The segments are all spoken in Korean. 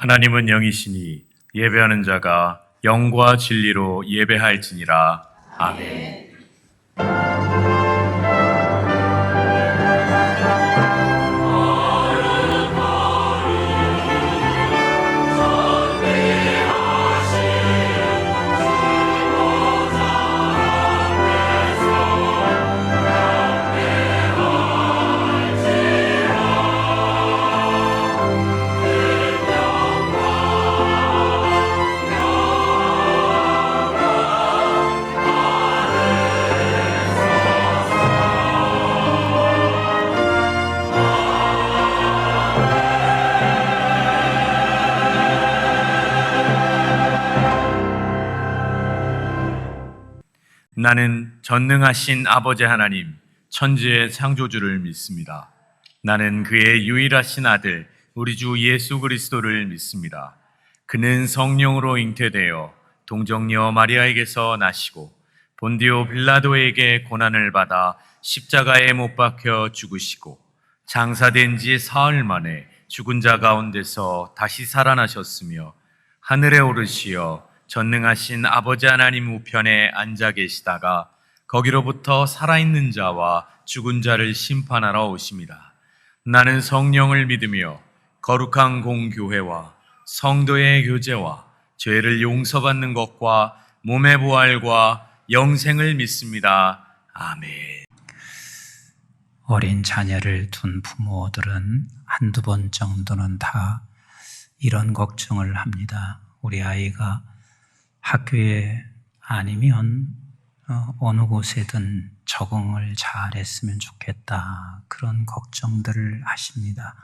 하나님은 영이시니 예배하는 자가 영과 진리로 예배할지니라. 아멘. 나는 전능하신 아버지 하나님, 천지의 창조주를 믿습니다. 나는 그의 유일하신 아들, 우리 주 예수 그리스도를 믿습니다. 그는 성령으로 잉태되어 동정녀 마리아에게서 나시고 본디오 빌라도에게 고난을 받아 십자가에 못 박혀 죽으시고 장사된 지 사흘 만에 죽은 자 가운데서 다시 살아나셨으며 하늘에 오르시어 전능하신 아버지 하나님 우편에 앉아 계시다가 거기로부터 살아있는 자와 죽은 자를 심판하러 오십니다. 나는 성령을 믿으며 거룩한 공교회와 성도의 교제와 죄를 용서받는 것과 몸의 부활과 영생을 믿습니다. 아멘. 어린 자녀를 둔 부모들은 한두 번 정도는 다 이런 걱정을 합니다. 우리 아이가 학교에 아니면 어느 곳에든 적응을 잘했으면 좋겠다, 그런 걱정들을 하십니다.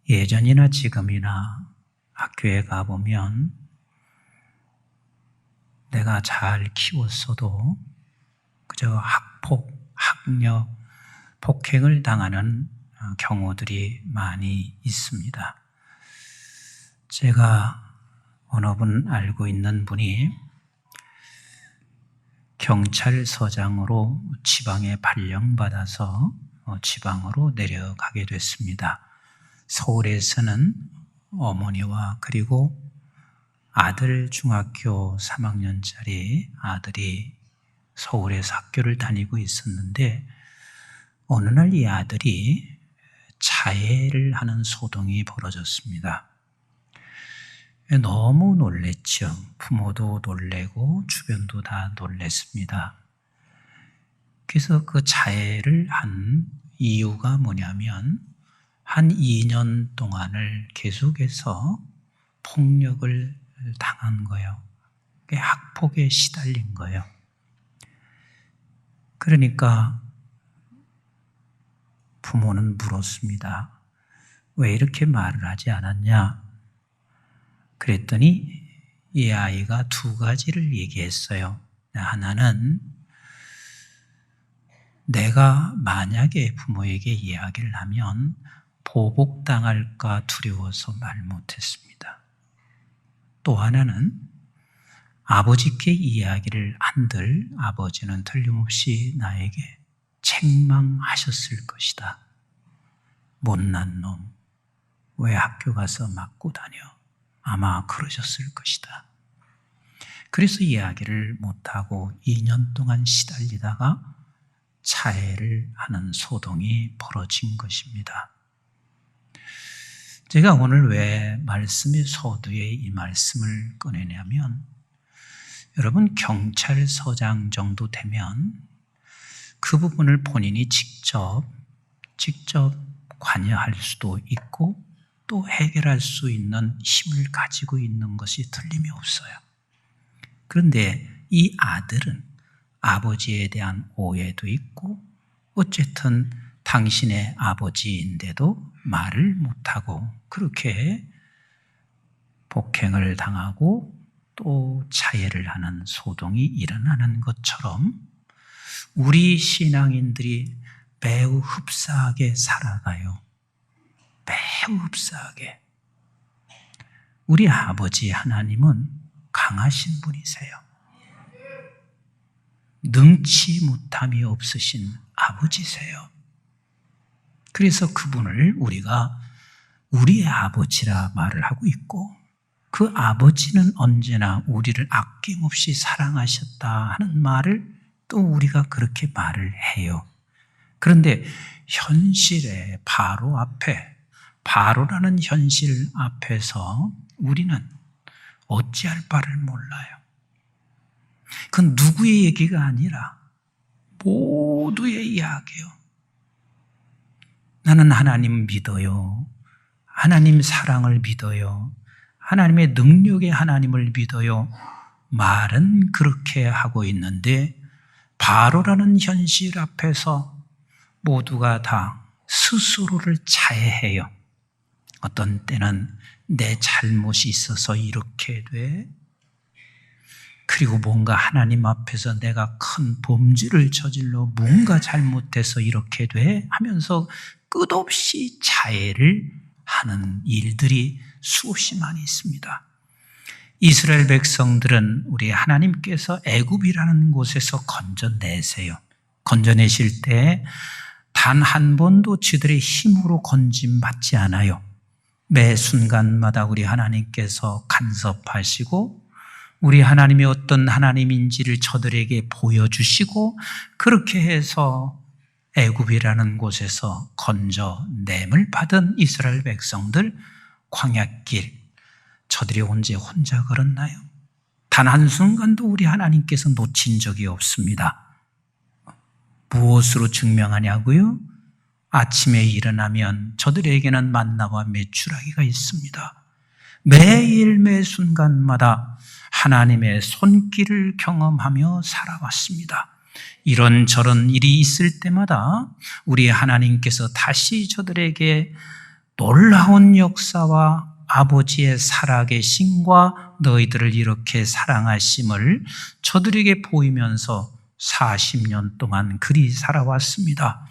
예전이나 지금이나 학교에 가보면 내가 잘 키웠어도 그저 학폭, 학력, 폭행을 당하는 경우들이 많이 있습니다. 제가 어느 분 알고 있는 분이 경찰서장으로 지방에 발령받아서 지방으로 내려가게 됐습니다. 서울에서는 어머니와 그리고 아들 중학교 3학년짜리 아들이 서울에서 학교를 다니고 있었는데 어느 날 이 아들이 자해를 하는 소동이 벌어졌습니다. 너무 놀랬죠. 부모도 놀래고 주변도 다 놀랬습니다. 그래서 그 자해를 한 이유가 뭐냐면 한 2년 동안을 계속해서 폭력을 당한 거예요. 학폭에 시달린 거예요. 그러니까 부모는 물었습니다. 왜 이렇게 말을 하지 않았냐? 그랬더니 이 아이가 두 가지를 얘기했어요. 하나는 내가 만약에 부모에게 이야기를 하면 보복당할까 두려워서 말 못했습니다. 또 하나는 아버지께 이야기를 한들 아버지는 틀림없이 나에게 책망하셨을 것이다. 못난 놈, 왜 학교 가서 맞고 다녀? 아마 그러셨을 것이다. 그래서 이야기를 못하고 2년 동안 시달리다가 자해를 하는 소동이 벌어진 것입니다. 제가 오늘 왜 말씀의 서두에 이 말씀을 꺼내냐면 여러분 경찰서장 정도 되면 그 부분을 본인이 직접 관여할 수도 있고 또 해결할 수 있는 힘을 가지고 있는 것이 틀림이 없어요. 그런데 이 아들은 아버지에 대한 오해도 있고 어쨌든 당신의 아버지인데도 말을 못하고 그렇게 폭행을 당하고 또 자해를 하는 소동이 일어나는 것처럼 우리 신앙인들이 매우 흡사하게 살아가요. 매우 흡사하게. 우리 아버지 하나님은 강하신 분이세요. 능치 못함이 없으신 아버지세요. 그래서 그분을 우리가 우리의 아버지라 말을 하고 있고 그 아버지는 언제나 우리를 아낌없이 사랑하셨다 하는 말을 또 우리가 그렇게 말을 해요. 그런데 현실의 바로 앞에, 바로라는 현실 앞에서 우리는 어찌할 바를 몰라요. 그건 누구의 얘기가 아니라 모두의 이야기요. 나는 하나님 믿어요. 하나님 사랑을 믿어요. 하나님의 능력의 하나님을 믿어요. 말은 그렇게 하고 있는데 바로라는 현실 앞에서 모두가 다 스스로를 자해해요. 어떤 때는 내 잘못이 있어서 이렇게 돼. 그리고 뭔가 하나님 앞에서 내가 큰 범죄를 저질러 뭔가 잘못해서 이렇게 돼 하면서 끝없이 자해를 하는 일들이 수없이 많이 있습니다. 이스라엘 백성들은 우리 하나님께서 애굽이라는 곳에서 건져내세요. 건져내실 때 단 한 번도 지들의 힘으로 건짐받지 않아요. 매 순간마다 우리 하나님께서 간섭하시고 우리 하나님이 어떤 하나님인지를 저들에게 보여주시고 그렇게 해서 애굽이라는 곳에서 건져냄을 받은 이스라엘 백성들 광야길, 저들이 언제 혼자 걸었나요? 단 한순간도 우리 하나님께서 놓친 적이 없습니다. 무엇으로 증명하냐고요? 아침에 일어나면 저들에게는 만나와 메추라기가 있습니다. 매일 매 순간마다 하나님의 손길을 경험하며 살아왔습니다. 이런저런 일이 있을 때마다 우리 하나님께서 다시 저들에게 놀라운 역사와 아버지의 살아계심과 너희들을 이렇게 사랑하심을 저들에게 보이면서 40년 동안 그리 살아왔습니다.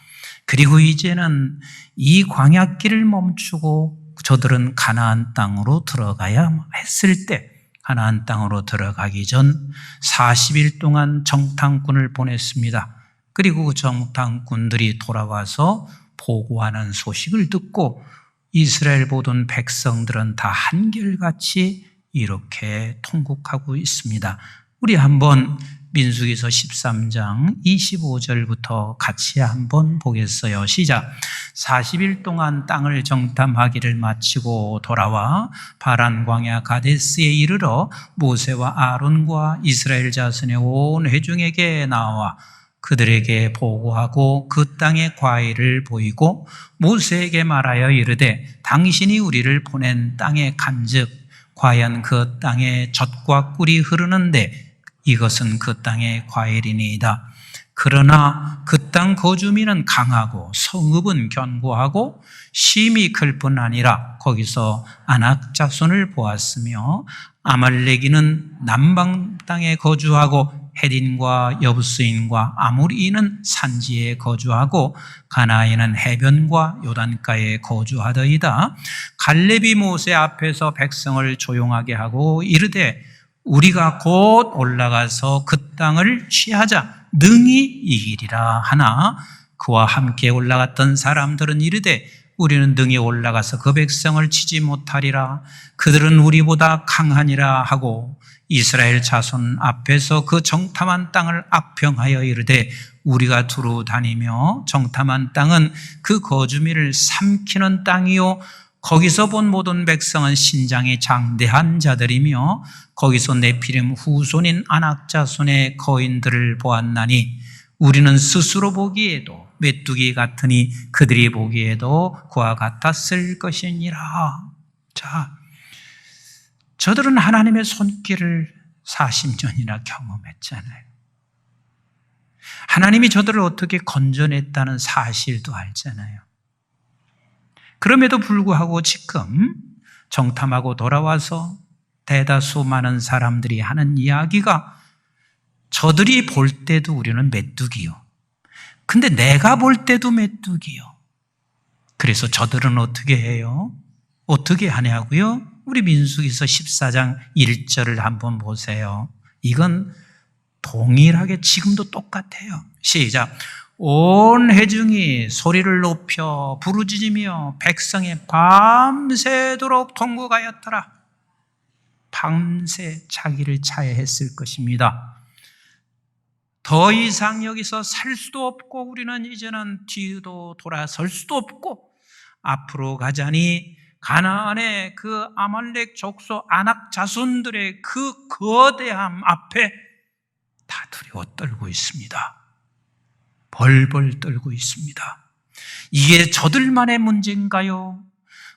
그리고 이제는 이 광야길을 멈추고 저들은 가나안 땅으로 들어가야 했을 때 가나안 땅으로 들어가기 전 40일 동안 정탐꾼을 보냈습니다. 그리고 그 정탐꾼들이 돌아와서 보고하는 소식을 듣고 이스라엘 보던 백성들은 다 한결같이 이렇게 통곡하고 있습니다. 우리 한번 민수기서 13장 25절부터 같이 한번 보겠어요. 시작. 40일 동안 땅을 정탐하기를 마치고 돌아와 바란 광야 가데스에 이르러 모세와 아론과 이스라엘 자손의 온 회중에게 나와 그들에게 보고하고 그 땅의 과일을 보이고 모세에게 말하여 이르되 당신이 우리를 보낸 땅에 간즉 과연 그 땅에 젖과 꿀이 흐르는데 이것은 그 땅의 과일이니이다. 그러나 그 땅 거주민은 강하고 성읍은 견고하고 심이 클 뿐 아니라 거기서 아낙 자손을 보았으며 아말렉인은 남방 땅에 거주하고 헤딘과 여부스인과 아모리인은 산지에 거주하고 가나안인은 해변과 요단가에 거주하더이다. 갈렙이 모세 앞에서 백성을 조용하게 하고 이르되 우리가 곧 올라가서 그 땅을 취하자 능히 이기리라 하나 그와 함께 올라갔던 사람들은 이르되 우리는 능히 올라가서 그 백성을 치지 못하리라. 그들은 우리보다 강하니라 하고 이스라엘 자손 앞에서 그 정탐한 땅을 악평하여 이르되 우리가 두루 다니며 정탐한 땅은 그 거주민을 삼키는 땅이요 거기서 본 모든 백성은 신장이 장대한 자들이며 거기서 네피림 후손인 아낙 자손의 거인들을 보았나니 우리는 스스로 보기에도 메뚜기 같으니 그들이 보기에도 그와 같았을 것이니라. 자, 저들은 하나님의 손길을 40년이나 경험했잖아요. 하나님이 저들을 어떻게 건져냈다는 사실도 알잖아요. 그럼에도 불구하고 지금 정탐하고 돌아와서 대다수 많은 사람들이 하는 이야기가 저들이 볼 때도 우리는 메뚜기요. 근데 내가 볼 때도 메뚜기요. 그래서 저들은 어떻게 해요? 어떻게 하냐고요? 우리 민수기서 14장 1절을 한번 보세요. 이건 동일하게 지금도 똑같아요. 시작. 온 회중이 소리를 높여 부르짖으며 백성이 밤새도록 통곡하였더라. 밤새 자기를 차여했을 것입니다. 더 이상 여기서 살 수도 없고 우리는 이제는 뒤도 돌아설 수도 없고 앞으로 가자니 가나안의 그 아말렉 족속 아낙 자손들의 그 거대함 앞에 다 두려워 떨고 있습니다. 벌벌 떨고 있습니다. 이게 저들만의 문제인가요?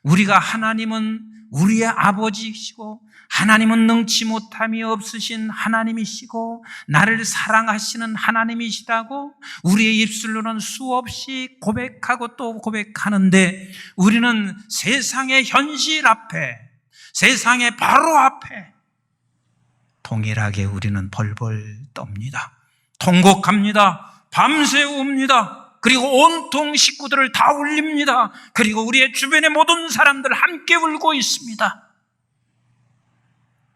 우리가 하나님은 우리의 아버지이시고 하나님은 능치 못함이 없으신 하나님이시고 나를 사랑하시는 하나님이시다고 우리의 입술로는 수없이 고백하고 또 고백하는데 우리는 세상의 현실 앞에, 세상의 바로 앞에 동일하게 우리는 벌벌 떱니다. 통곡합니다. 밤새 웁니다. 그리고 온통 식구들을 다 울립니다. 그리고 우리의 주변의 모든 사람들 함께 울고 있습니다.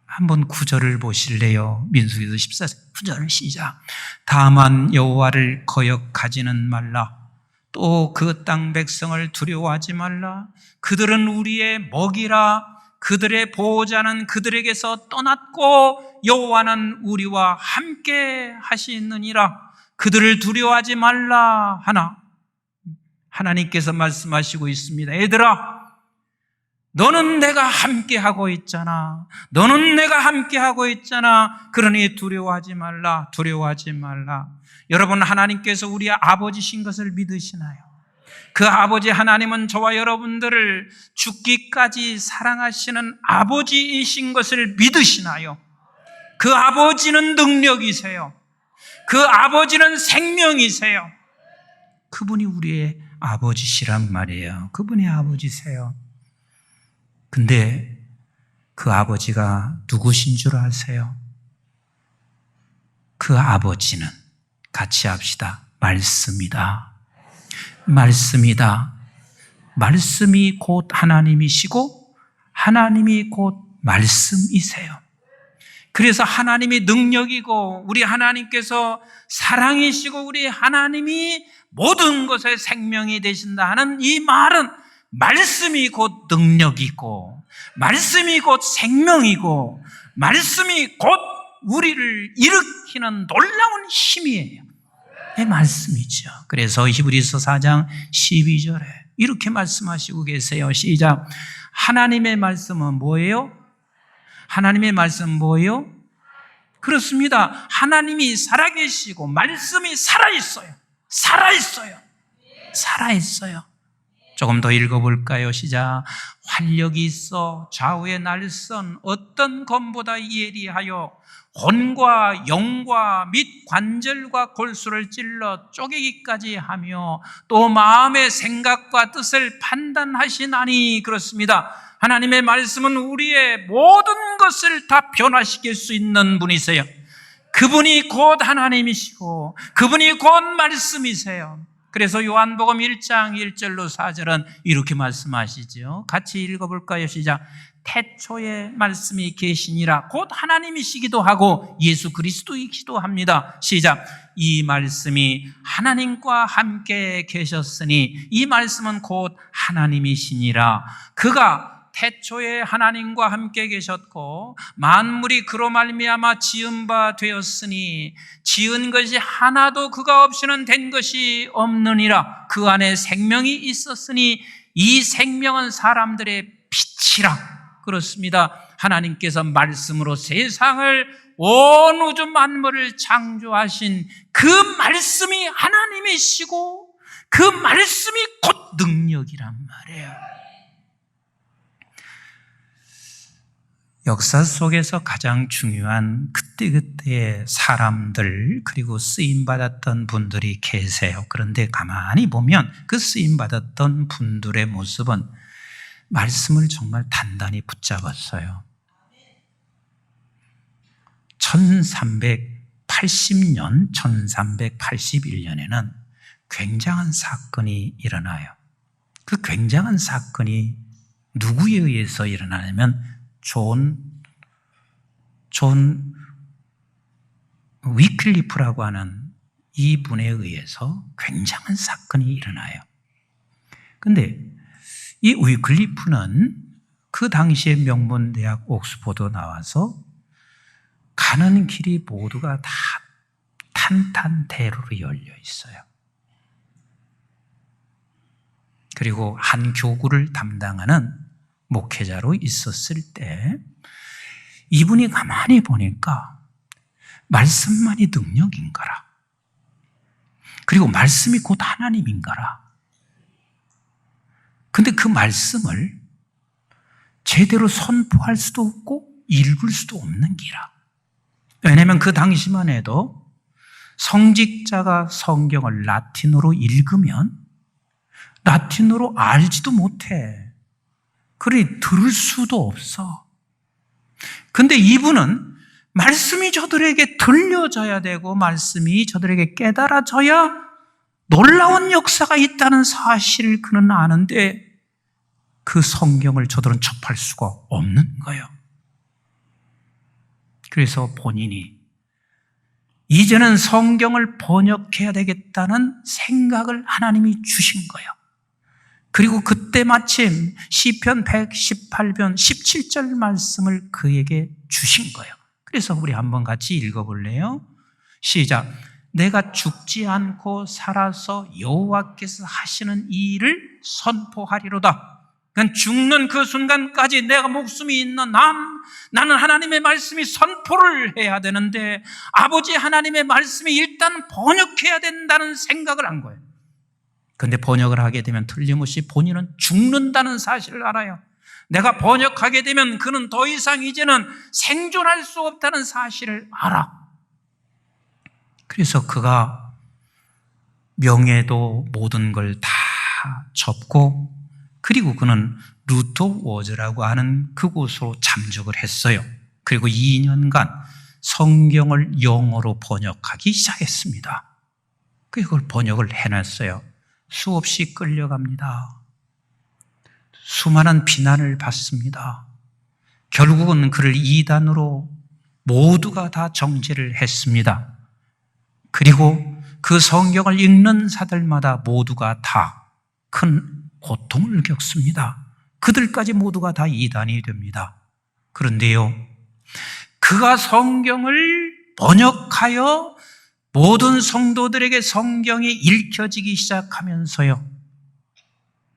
한번 9절을 보실래요? 민수기서 14장 9절 시작. 다만 여호와를 거역하지는 말라. 또 그 땅 백성을 두려워하지 말라. 그들은 우리의 먹이라. 그들의 보호자는 그들에게서 떠났고 여호와는 우리와 함께 하시느니라. 그들을 두려워하지 말라 하나 하나님께서 말씀하시고 있습니다. 얘들아, 너는 내가 함께하고 있잖아. 너는 내가 함께하고 있잖아. 그러니 두려워하지 말라. 두려워하지 말라. 여러분, 하나님께서 우리의 아버지신 것을 믿으시나요? 그 아버지 하나님은 저와 여러분들을 죽기까지 사랑하시는 아버지이신 것을 믿으시나요? 그 아버지는 능력이세요. 그 아버지는 생명이세요. 그분이 우리의 아버지시란 말이에요. 그분이 아버지세요. 근데 그 아버지가 누구신 줄 아세요? 그 아버지는 같이 합시다. 말씀이다. 말씀이다. 말씀이 곧 하나님이시고 하나님이 곧 말씀이세요. 그래서 하나님이 능력이고 우리 하나님께서 사랑이시고 우리 하나님이 모든 것의 생명이 되신다 하는 이 말은 말씀이 곧 능력이고 말씀이 곧 생명이고 말씀이 곧 우리를 일으키는 놀라운 힘이에요. 이 말씀이죠. 그래서 히브리서 4장 12절에 이렇게 말씀하시고 계세요. 시작. 하나님의 말씀은 뭐예요? 하나님의 말씀은 뭐예요? 그렇습니다. 하나님이 살아계시고 말씀이 살아있어요. 살아있어요. 살아있어요. 조금 더 읽어볼까요? 시작. 활력이 있어 좌우의 날선 어떤 검보다 예리하여魂과 영과 및 관절과 골수를 찔러 쪼개기까지 하며 또 마음의 생각과 뜻을 판단하시나니. 그렇습니다. 하나님의 말씀은 우리의 모든 것을 다 변화시킬 수 있는 분이세요. 그분이 곧 하나님이시고 그분이 곧 말씀이세요. 그래서 요한복음 1장 1절로 4절은 이렇게 말씀하시죠. 같이 읽어볼까요? 시작. 태초에 말씀이 계시니라. 곧 하나님이시기도 하고 예수 그리스도이기도 합니다. 시작. 이 말씀이 하나님과 함께 계셨으니 이 말씀은 곧 하나님이시니라. 그가 태초에 하나님과 함께 계셨고 만물이 그로 말미암아 지은 바 되었으니 지은 것이 하나도 그가 없이는 된 것이 없느니라. 그 안에 생명이 있었으니 이 생명은 사람들의 빛이라. 그렇습니다. 하나님께서 말씀으로 세상을 온 우주 만물을 창조하신 그 말씀이 하나님이시고 그 말씀이 곧 능력이란 말이에요. 역사 속에서 가장 중요한 그때그때의 사람들 그리고 쓰임받았던 분들이 계세요. 그런데 가만히 보면 그 쓰임받았던 분들의 모습은 말씀을 정말 단단히 붙잡았어요. 1380년, 1381년에는 굉장한 사건이 일어나요. 그 굉장한 사건이 누구에 의해서 일어나냐면 존 위클리프라고 하는 이분에 의해서 굉장한 사건이 일어나요. 근데 이 위클리프는 그 당시에 명문대학 옥스포드 나와서 가는 길이 모두가 다 탄탄대로로 열려 있어요. 그리고 한 교구를 담당하는 목회자로 있었을 때 이분이 가만히 보니까 말씀만이 능력인가라. 그리고 말씀이 곧 하나님인가라. 근데 그 말씀을 제대로 선포할 수도 없고 읽을 수도 없는 기라. 왜냐하면 그 당시만 해도 성직자가 성경을 라틴어로 읽으면 라틴어로 알지도 못해. 그래 들을 수도 없어. 근데 이분은 말씀이 저들에게 들려져야 되고 말씀이 저들에게 깨달아져야 놀라운 역사가 있다는 사실을 그는 아는데 그 성경을 저들은 접할 수가 없는 거예요. 그래서 본인이 이제는 성경을 번역해야 되겠다는 생각을 하나님이 주신 거예요. 그리고 그때 마침 시편 118편 17절 말씀을 그에게 주신 거예요. 그래서 우리 한번 같이 읽어볼래요? 시작. 내가 죽지 않고 살아서 여호와께서 하시는 이 일을 선포하리로다. 그러니까 죽는 그 순간까지 내가 목숨이 있는 나는 하나님의 말씀이 선포를 해야 되는데 아버지 하나님의 말씀이 일단 번역해야 된다는 생각을 한 거예요. 그런데 번역을 하게 되면 틀림없이 본인은 죽는다는 사실을 알아요. 내가 번역하게 되면 그는 더 이상 이제는 생존할 수 없다는 사실을 알아. 그래서 그가 명예도 모든 걸 다 접고 그리고 그는 루터 워즈라고 하는 그곳으로 잠적을 했어요. 그리고 2년간 성경을 영어로 번역하기 시작했습니다. 그걸 번역을 해놨어요. 수없이 끌려갑니다. 수많은 비난을 받습니다. 결국은 그를 이단으로 모두가 다 정죄를 했습니다. 그리고 그 성경을 읽는 자들마다 모두가 다 큰 고통을 겪습니다. 그들까지 모두가 다 이단이 됩니다. 그런데요, 그가 성경을 번역하여 모든 성도들에게 성경이 읽혀지기 시작하면서요,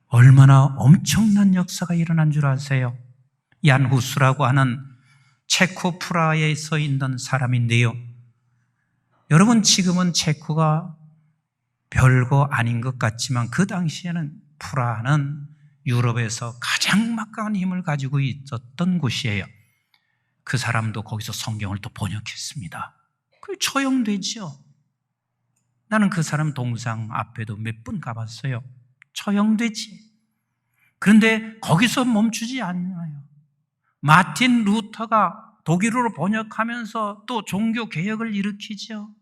얼마나 엄청난 역사가 일어난 줄 아세요? 얀 후스라고 하는 체코 프라하에 서 있는 사람인데요, 여러분 지금은 체코가 별거 아닌 것 같지만 그 당시에는 프라하는 유럽에서 가장 막강한 힘을 가지고 있었던 곳이에요. 그 사람도 거기서 성경을 또 번역했습니다. 그게 처형되죠. 나는 그 사람 동상 앞에도 몇 번 가봤어요. 처형되지. 그런데 거기서 멈추지 않아요. 마틴 루터가 독일어로 번역하면서 또 종교 개혁을 일으키죠.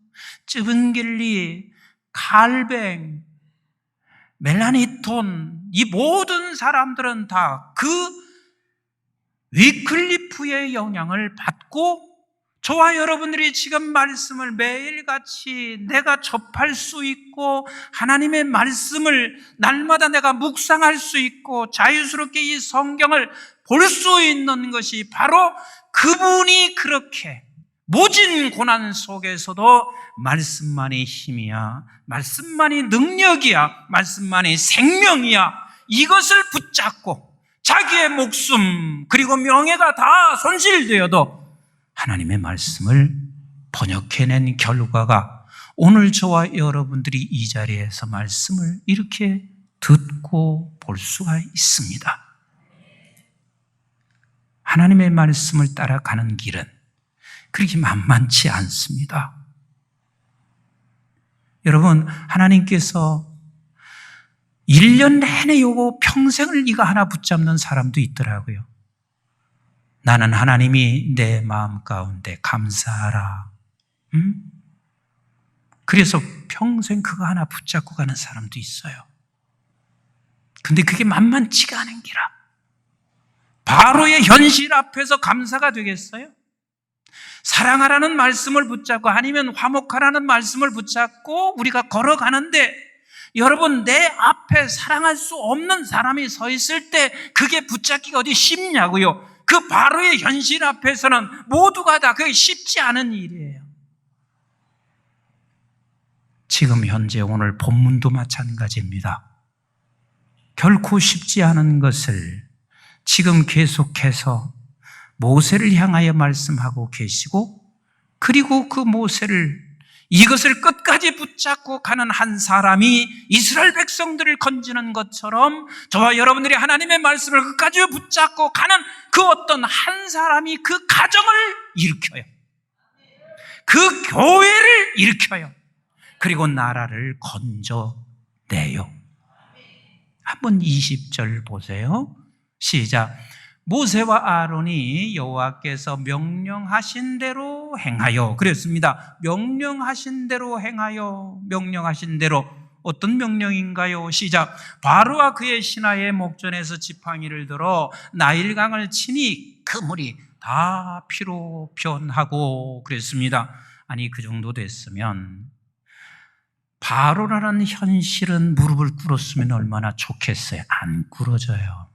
쯔븐겔리, 칼뱅, 멜라니톤, 이 모든 사람들은 다 그 위클리프의 영향을 받고 저와 여러분들이 지금 말씀을 매일같이 내가 접할 수 있고 하나님의 말씀을 날마다 내가 묵상할 수 있고 자유스럽게 이 성경을 볼 수 있는 것이 바로 그분이 그렇게 모진 고난 속에서도 말씀만이 힘이야, 말씀만이 능력이야, 말씀만이 생명이야, 이것을 붙잡고 자기의 목숨 그리고 명예가 다 손실되어도 하나님의 말씀을 번역해낸 결과가 오늘 저와 여러분들이 이 자리에서 말씀을 이렇게 듣고 볼 수가 있습니다. 하나님의 말씀을 따라가는 길은 그렇게 만만치 않습니다. 여러분, 하나님께서 1년 내내 요거 평생을 이거 하나 붙잡는 사람도 있더라고요. 나는 하나님이 내 마음 가운데 감사하라. 그래서 평생 그거 하나 붙잡고 가는 사람도 있어요. 근데 그게 만만치가 않은 기라. 바로의 현실 앞에서 감사가 되겠어요? 사랑하라는 말씀을 붙잡고 아니면 화목하라는 말씀을 붙잡고 우리가 걸어가는데 여러분, 내 앞에 사랑할 수 없는 사람이 서 있을 때 그게 붙잡기가 어디 쉽냐고요. 그 바로의 현실 앞에서는 모두가 다 그게 쉽지 않은 일이에요. 지금 현재 오늘 본문도 마찬가지입니다. 결코 쉽지 않은 것을 지금 계속해서 모세를 향하여 말씀하고 계시고, 그리고 그 모세를 이것을 끝까지 붙잡고 가는 한 사람이 이스라엘 백성들을 건지는 것처럼 저와 여러분들이 하나님의 말씀을 끝까지 붙잡고 가는 그 어떤 한 사람이 그 가정을 일으켜요. 그 교회를 일으켜요. 그리고 나라를 건져내요. 한번 20절 보세요. 시작. 모세와 아론이 여호와께서 명령하신 대로 행하여, 그랬습니다. 명령하신 대로 행하여, 명령하신 대로. 어떤 명령인가요? 시작. 바로와 그의 신하의 목전에서 지팡이를 들어 나일강을 치니 그 물이 다 피로 변하고, 그랬습니다. 아니, 그 정도 됐으면 바로라는 현실은 무릎을 꿇었으면 얼마나 좋겠어요. 안 꿇어져요.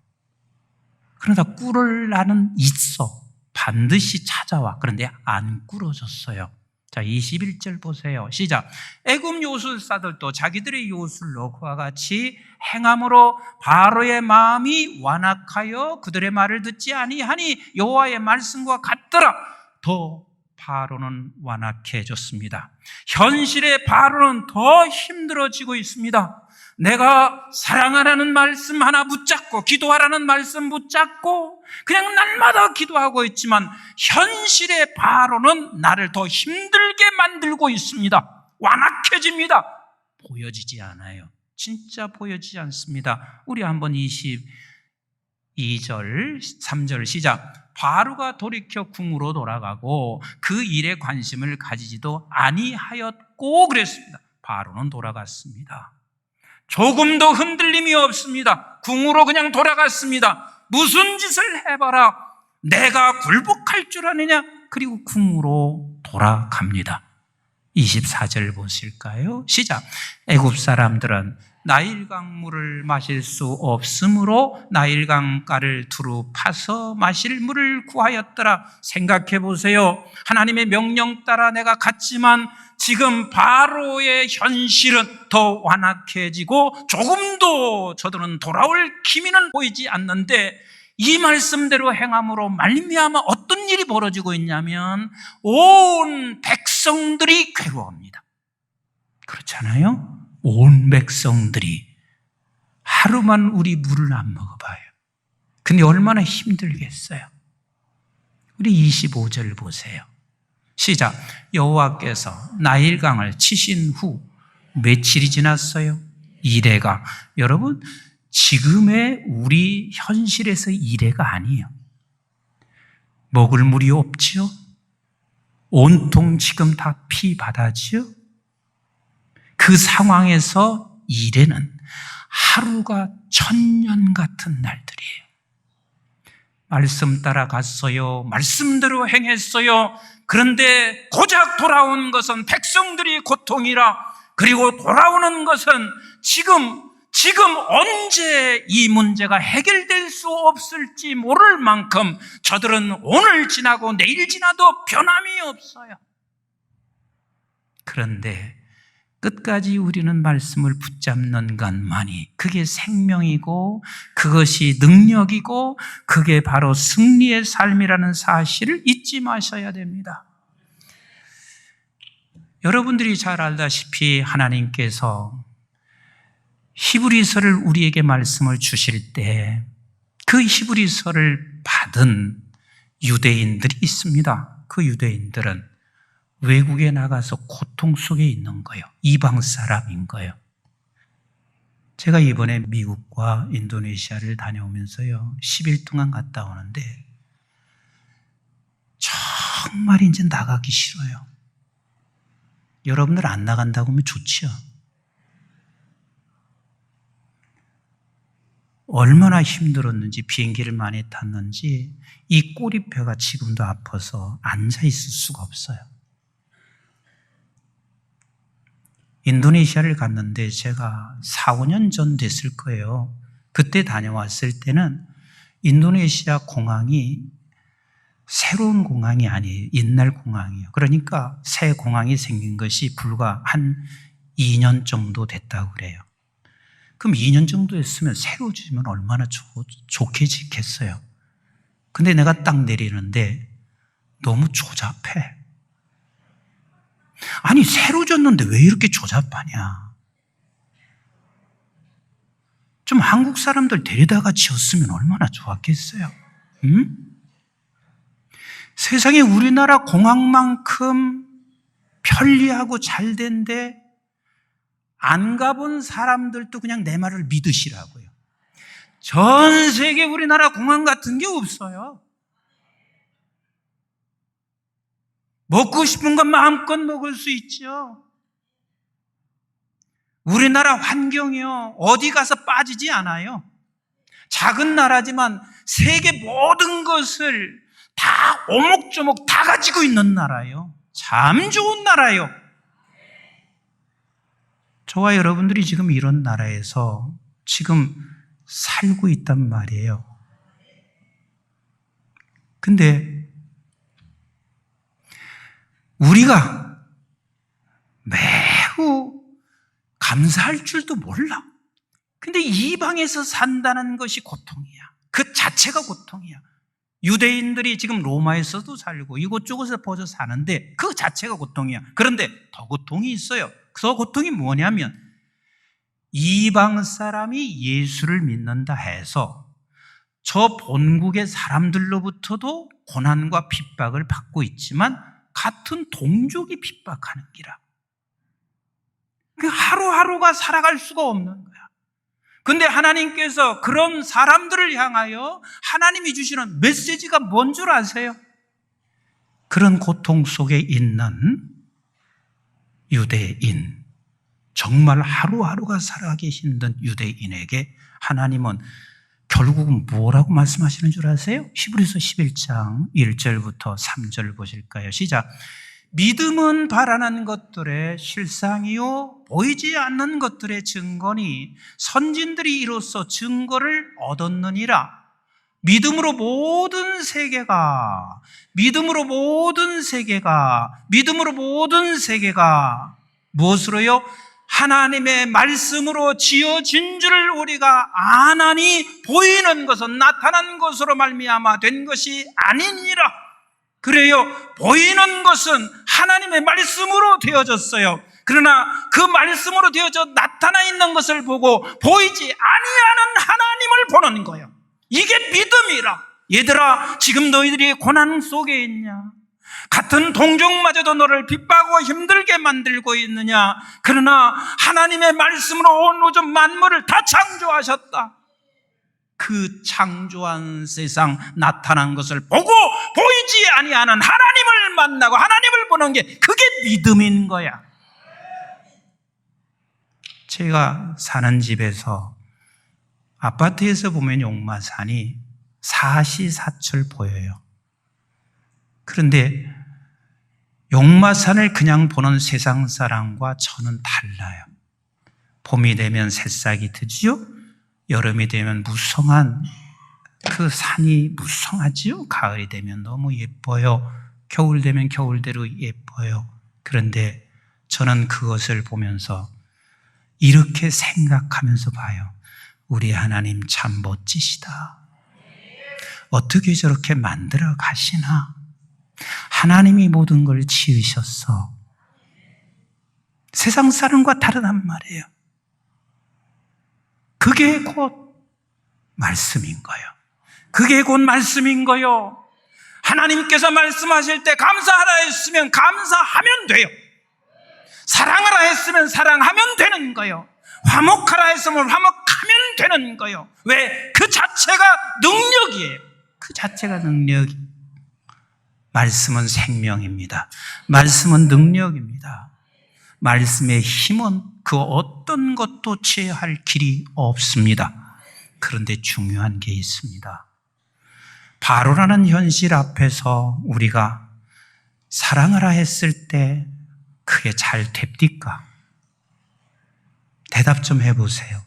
그러다 꿇을 날은 있어. 반드시 찾아와. 그런데 안 꿇어졌어요. 자, 21절 보세요. 시작. 애굽 요술사들도 자기들의 요술로 그와 같이 행함으로 바로의 마음이 완악하여 그들의 말을 듣지 아니하니 여호와의 말씀과 같더라. 더 바로는 완악해졌습니다. 현실의 바로는 더 힘들어지고 있습니다. 내가 사랑하라는 말씀 하나 붙잡고 기도하라는 말씀 붙잡고 그냥 날마다 기도하고 있지만 현실의 바로는 나를 더 힘들게 만들고 있습니다. 완악해집니다. 보여지지 않아요. 진짜 보여지지 않습니다. 우리 한번 22절 3절 시작. 바로가 돌이켜 궁으로 돌아가고 그 일에 관심을 가지지도 아니하였고, 그랬습니다. 바로는 돌아갔습니다. 조금도 흔들림이 없습니다. 궁으로 그냥 돌아갔습니다. 무슨 짓을 해봐라, 내가 굴복할 줄 아느냐. 그리고 궁으로 돌아갑니다. 24절 보실까요? 시작. 애굽 사람들은 나일강 물을 마실 수 없으므로 나일강가를 두루 파서 마실 물을 구하였더라. 생각해 보세요. 하나님의 명령 따라 내가 갔지만 지금 바로의 현실은 더 완악해지고 조금도 저들은 돌아올 기미는 보이지 않는데, 이 말씀대로 행함으로 말미암아 어떤 일이 벌어지고 있냐면 온 백성들이 괴로워합니다. 그렇잖아요? 온 백성들이 하루만 우리 물을 안 먹어봐요. 근데 얼마나 힘들겠어요. 우리 25절 보세요. 시작. 여호와께서 나일강을 치신 후 며칠이 지났어요. 이래가. 여러분, 지금의 우리 현실에서 이래가 아니에요. 먹을 물이 없지요. 온통 지금 다 피바다지요. 그 상황에서 이래는 하루가 천년 같은 날들이에요. 말씀 따라갔어요. 말씀대로 행했어요. 그런데 고작 돌아온 것은 백성들이 고통이라. 그리고 돌아오는 것은 지금 언제 이 문제가 해결될 수 없을지 모를 만큼 저들은 오늘 지나고 내일 지나도 변함이 없어요. 그런데 끝까지 우리는 말씀을 붙잡는 것만이 그게 생명이고 그것이 능력이고 그게 바로 승리의 삶이라는 사실을 잊지 마셔야 됩니다. 여러분들이 잘 알다시피 하나님께서 히브리서를 우리에게 말씀을 주실 때 그 히브리서를 받은 유대인들이 있습니다. 그 유대인들은 외국에 나가서 고통 속에 있는 거예요. 이방 사람인 거예요. 제가 이번에 미국과 인도네시아를 다녀오면서요, 10일 동안 갔다 오는데 정말 이제 나가기 싫어요. 여러분들 안 나간다고 하면 좋지요. 얼마나 힘들었는지, 비행기를 많이 탔는지 이 꼬리뼈가 지금도 아파서 앉아있을 수가 없어요. 인도네시아를 갔는데 제가 4, 5년 전 됐을 거예요. 그때 다녀왔을 때는 인도네시아 공항이 새로운 공항이 아니에요. 옛날 공항이에요. 그러니까 새 공항이 생긴 것이 불과 한 2년 정도 됐다고 그래요. 그럼 2년 정도 했으면 새로 지으면 얼마나 좋게 짓겠어요. 근데 내가 딱 내리는데 너무 조잡해. 아니, 새로 졌는데 왜 이렇게 조잡하냐? 좀 한국 사람들 데려다가 지었으면 얼마나 좋았겠어요. 응? 세상에 우리나라 공항만큼 편리하고 잘된데 안 가본 사람들도 그냥 내 말을 믿으시라고요. 전 세계 우리나라 공항 같은 게 없어요. 먹고 싶은 건 마음껏 먹을 수 있죠. 우리나라 환경이요, 어디 가서 빠지지 않아요. 작은 나라지만 세계 모든 것을 다 오목조목 다 가지고 있는 나라예요. 참 좋은 나라예요. 저와 여러분들이 지금 이런 나라에서 지금 살고 있단 말이에요. 근데 우리가 매우 감사할 줄도 몰라. 근데 이방에서 산다는 것이 고통이야. 그 자체가 고통이야. 유대인들이 지금 로마에서도 살고 이곳저곳에 퍼져 사는데 그 자체가 고통이야. 그런데 더 고통이 있어요. 그 고통이 뭐냐면 이방 사람이 예수를 믿는다 해서 저 본국의 사람들로부터도 고난과 핍박을 받고 있지만 같은 동족이 핍박하는 기라. 그 하루하루가 살아갈 수가 없는 거야. 근데 하나님께서 그런 사람들을 향하여 하나님이 주시는 메시지가 뭔 줄 아세요? 그런 고통 속에 있는 유대인, 정말 하루하루가 살아가기 힘든 유대인에게 하나님은 결국은 뭐라고 말씀하시는 줄 아세요? 히브리서 11장 1절부터 3절 보실까요? 시작. 믿음은 바라는 것들의 실상이요 보이지 않는 것들의 증거니 선진들이 이로써 증거를 얻었느니라. 믿음으로 모든 세계가 무엇으로요? 하나님의 말씀으로 지어진 줄을 우리가 아나니 보이는 것은 나타난 것으로 말미암아 된 것이 아니니라. 그래요. 보이는 것은 하나님의 말씀으로 되어졌어요. 그러나 그 말씀으로 되어져 나타나 있는 것을 보고 보이지 아니하는 하나님을 보는 거예요. 이게 믿음이라. 얘들아, 지금 너희들이 고난 속에 있냐? 같은 동족마저도 너를 핍박하고 힘들게 만들고 있느냐? 그러나 하나님의 말씀으로 온 우주 만물을 다 창조하셨다. 그 창조한 세상 나타난 것을 보고 보이지 아니하는 하나님을 만나고 하나님을 보는 게 그게 믿음인 거야. 제가 사는 집에서 아파트에서 보면 용마산이 사시사철 보여요. 그런데 용마산을 그냥 보는 세상 사람과 저는 달라요. 봄이 되면 새싹이 트지요. 여름이 되면 무성한 그 산이 무성하지요. 가을이 되면 너무 예뻐요. 겨울 되면 겨울대로 예뻐요. 그런데 저는 그것을 보면서 이렇게 생각하면서 봐요. 우리 하나님 참 멋지시다. 어떻게 저렇게 만들어 가시나? 하나님이 모든 걸 지으셨어. 세상 사람과 다르단 말이에요. 그게 곧 말씀인 거예요. 그게 곧 말씀인 거예요. 하나님께서 말씀하실 때 감사하라 했으면 감사하면 돼요. 사랑하라 했으면 사랑하면 되는 거예요. 화목하라 했으면 화목하면 되는 거예요. 왜? 그 자체가 능력이에요. 그 자체가 능력이. 말씀은 생명입니다. 말씀은 능력입니다. 말씀의 힘은 그 어떤 것도 제할 길이 없습니다. 그런데 중요한 게 있습니다. 바로라는 현실 앞에서 우리가 사랑하라 했을 때 그게 잘 됩니까? 대답 좀 해보세요.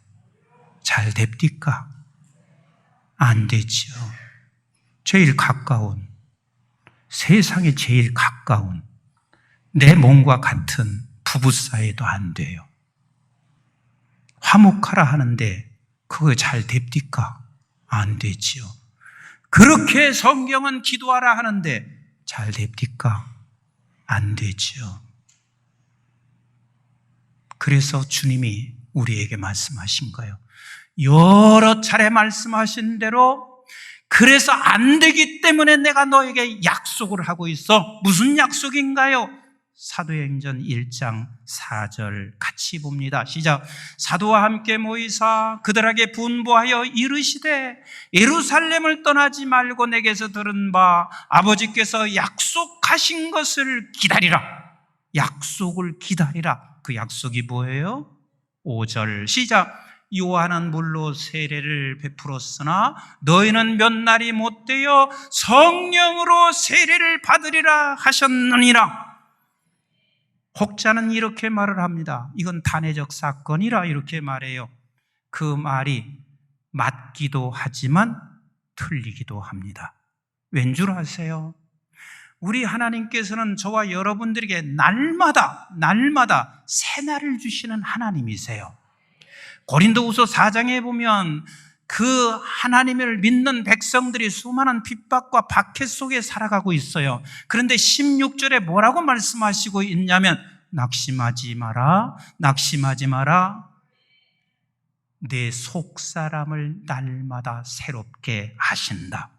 잘 됩니까? 안 되지요. 제일 가까운, 세상에 제일 가까운 내 몸과 같은 부부 사이도 안 돼요. 화목하라 하는데 그거 잘 됩니까? 안 되지요. 그렇게 성경은 기도하라 하는데 잘 됩니까? 안 되지요. 그래서 주님이 우리에게 말씀하신 거예요. 여러 차례 말씀하신 대로 그래서 안 되기 때문에 내가 너에게 약속을 하고 있어. 무슨 약속인가요? 사도행전 1장 4절 같이 봅니다. 시작. 사도와 함께 모이사 그들에게 분부하여 이르시되 예루살렘을 떠나지 말고 내게서 들은 바 아버지께서 약속하신 것을 기다리라. 약속을 기다리라. 그 약속이 뭐예요? 5절 시작. 요한은 물로 세례를 베풀었으나 너희는 몇 날이 못되어 성령으로 세례를 받으리라 하셨느니라. 혹자는 이렇게 말을 합니다. 이건 단회적 사건이라 이렇게 말해요. 그 말이 맞기도 하지만 틀리기도 합니다. 왠 줄 아세요? 우리 하나님께서는 저와 여러분들에게 날마다 새날을 주시는 하나님이세요. 고린도후서 4장에 보면 그 하나님을 믿는 백성들이 수많은 핍박과 박해 속에 살아가고 있어요. 그런데 16절에 뭐라고 말씀하시고 있냐면 낙심하지 마라, 낙심하지 마라. 내 속사람을 날마다 새롭게 하신다.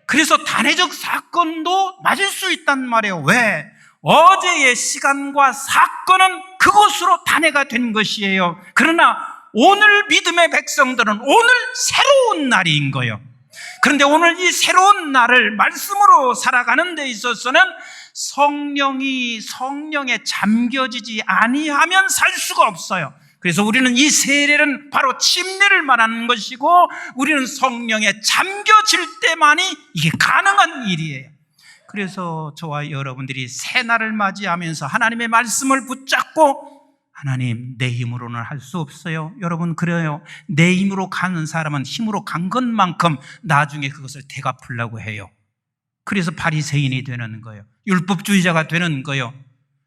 그래서 단회적 사건도 맞을 수 있단 말이에요. 왜? 어제의 시간과 사건은 그것으로 단회가 된 것이에요. 그러나 오늘 믿음의 백성들은 오늘 새로운 날인 거예요. 그런데 오늘 이 새로운 날을 말씀으로 살아가는 데 있어서는 성령에 잠겨지지 아니하면 살 수가 없어요. 그래서 우리는 이 세례는 바로 침례를 말하는 것이고 우리는 성령에 잠겨질 때만이 이게 가능한 일이에요. 그래서 저와 여러분들이 새날을 맞이하면서 하나님의 말씀을 붙잡고 하나님 내 힘으로는 할 수 없어요. 여러분 그래요. 내 힘으로 가는 사람은 힘으로 간 것만큼 나중에 그것을 되갚으려고 해요. 그래서 바리새인이 되는 거예요. 율법주의자가 되는 거예요.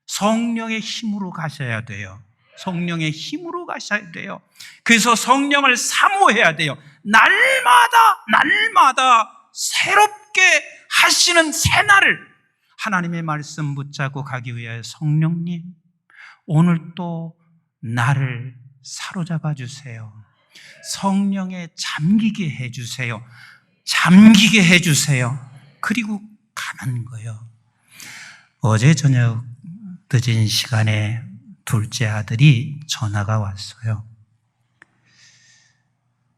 성령의 힘으로 가셔야 돼요. 성령의 힘으로 가셔야 돼요. 그래서 성령을 사모해야 돼요. 날마다 새롭게 하시는 새날을 하나님의 말씀 붙잡고 가기 위하여 성령님 오늘 또 나를 사로잡아 주세요. 성령에 잠기게 해주세요. 잠기게 해주세요. 그리고 가는 거예요. 어제 저녁 늦은 시간에 둘째 아들이 전화가 왔어요.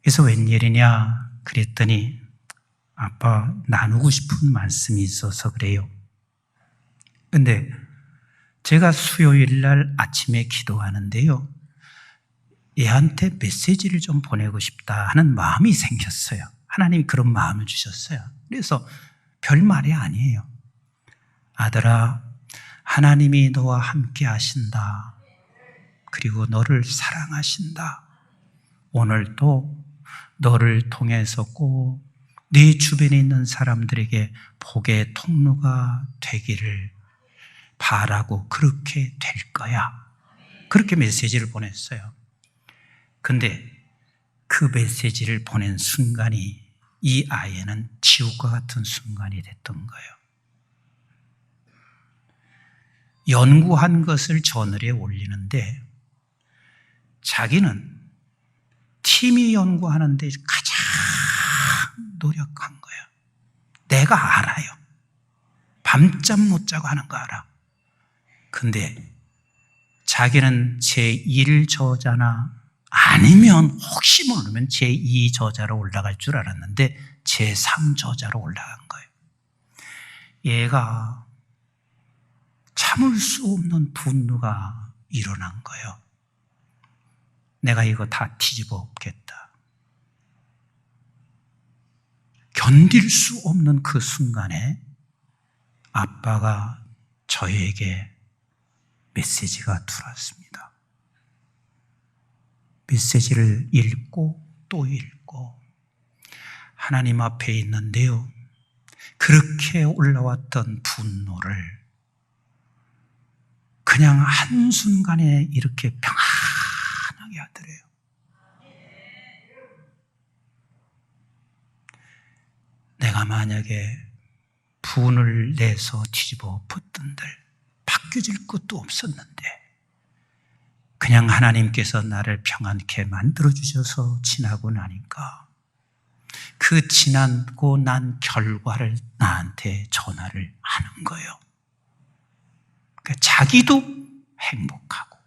그래서 웬일이냐 그랬더니 아빠 나누고 싶은 말씀이 있어서 그래요. 근데 제가 수요일 날 아침에 기도하는데요. 얘한테 메시지를 좀 보내고 싶다 하는 마음이 생겼어요. 하나님이 그런 마음을 주셨어요. 그래서 별 말이 아니에요. 아들아, 하나님이 너와 함께 하신다. 그리고 너를 사랑하신다. 오늘도 너를 통해서 꼭 네 주변에 있는 사람들에게 복의 통로가 되기를 바라고 그렇게 될 거야. 그렇게 메시지를 보냈어요. 근데 그 메시지를 보낸 순간이 이 아이는 지옥과 같은 순간이 됐던 거예요. 연구한 것을 저널에 올리는데 자기는 팀이 연구하는데 가장 노력한 거예요. 내가 알아요. 밤잠 못 자고 하는 거 알아. 근데 자기는 제1 저자나 아니면 혹시 모르면 제2 저자로 올라갈 줄 알았는데 제3 저자로 올라간 거예요. 얘가 참을 수 없는 분노가 일어난 거예요. 내가 이거 다 뒤집어 엎겠다. 견딜 수 없는 그 순간에 아빠가 저에게 메시지가 들어왔습니다. 메시지를 읽고 또 읽고 하나님 앞에 있는데요, 그렇게 올라왔던 분노를 그냥 한순간에 이렇게 평안하게 하더래요. 내가 만약에 분을 내서 뒤집어 엎었던들 바뀌어질 것도 없었는데 그냥 하나님께서 나를 평안케 만들어주셔서 지나고 나니까 그 지나고 난 결과를 나한테 전화를 하는 거예요. 그러니까 자기도 행복하고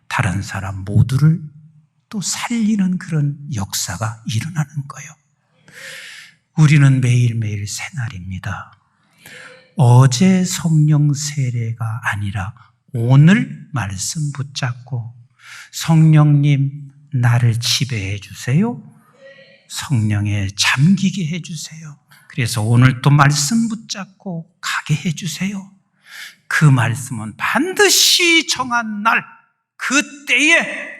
다른 사람 모두를 또 살리는 그런 역사가 일어나는 거예요. 우리는 매일매일 새날입니다. 어제 성령 세례가 아니라 오늘 말씀 붙잡고 성령님 나를 지배해 주세요. 성령에 잠기게 해 주세요. 그래서 오늘 또 말씀 붙잡고 가게 해 주세요. 그 말씀은 반드시 정한 날 그때에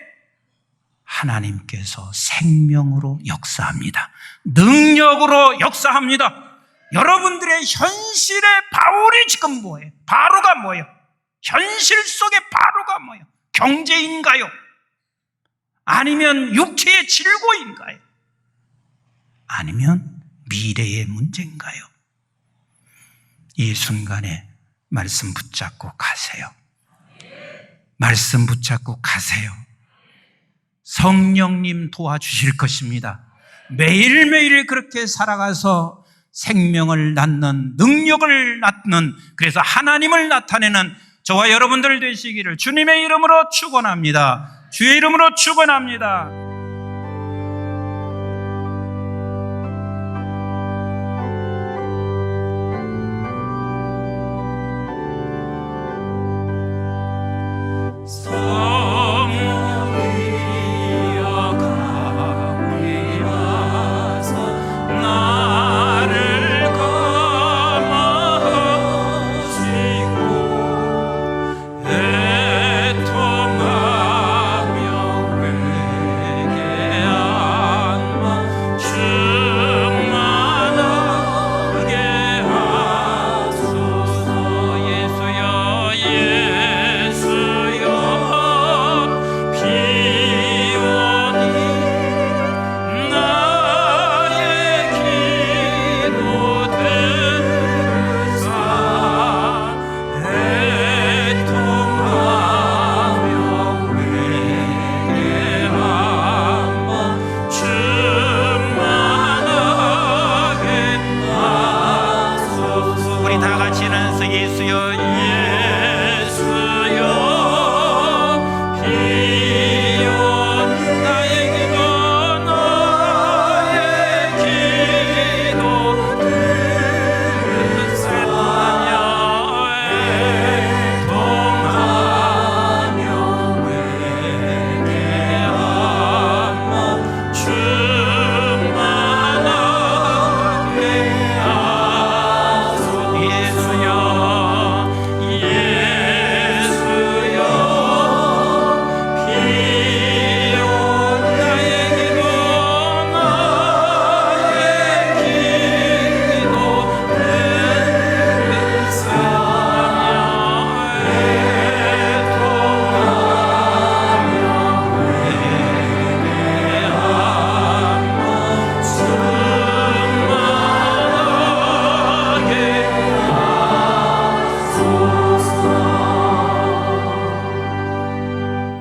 하나님께서 생명으로 역사합니다. 능력으로 역사합니다. 여러분들의 현실의 바울이 지금 뭐예요? 바로가 뭐예요? 현실 속의 바로가 뭐예요? 경제인가요? 아니면 육체의 질고인가요? 아니면 미래의 문제인가요? 이 순간에 말씀 붙잡고 가세요. 말씀 붙잡고 가세요. 성령님 도와주실 것입니다. 매일매일 그렇게 살아가서 생명을 낳는, 능력을 낳는, 그래서 하나님을 나타내는 저와 여러분들 되시기를 주님의 이름으로 축원합니다. 주의 이름으로 축원합니다.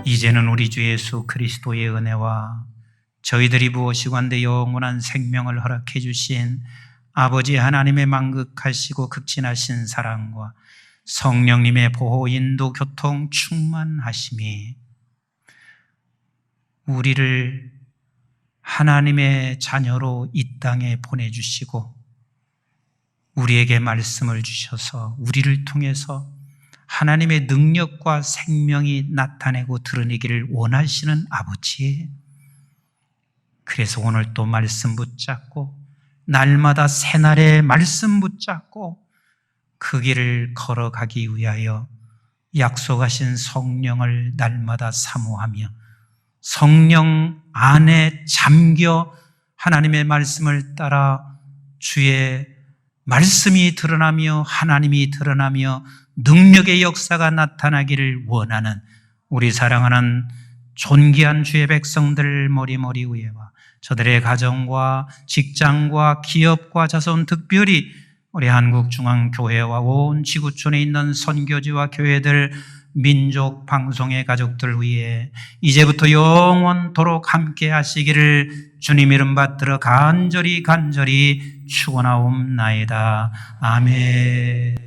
이제는 우리 주 예수 그리스도의 은혜와 저희들이 부으시고 한데 영원한 생명을 허락해 주신 아버지 하나님의 만극하시고 극진하신 사랑과 성령님의 보호, 인도, 교통, 충만하심이 우리를 하나님의 자녀로 이 땅에 보내주시고 우리에게 말씀을 주셔서 우리를 통해서 하나님의 능력과 생명이 나타내고 드러내기를 원하시는 아버지, 그래서 오늘 또 말씀 붙잡고 날마다 새날의 말씀 붙잡고 그 길을 걸어가기 위하여 약속하신 성령을 날마다 사모하며 성령 안에 잠겨 하나님의 말씀을 따라 주의 말씀이 드러나며 하나님이 드러나며 능력의 역사가 나타나기를 원하는 우리 사랑하는 존귀한 주의 백성들 머리머리 위에와 저들의 가정과 직장과 기업과 자손, 특별히 우리 한국중앙교회와 온 지구촌에 있는 선교지와 교회들, 민족 방송의 가족들 위해 이제부터 영원토록 함께 하시기를 주님 이름 받들어 간절히 축원하옵나이다. 아멘.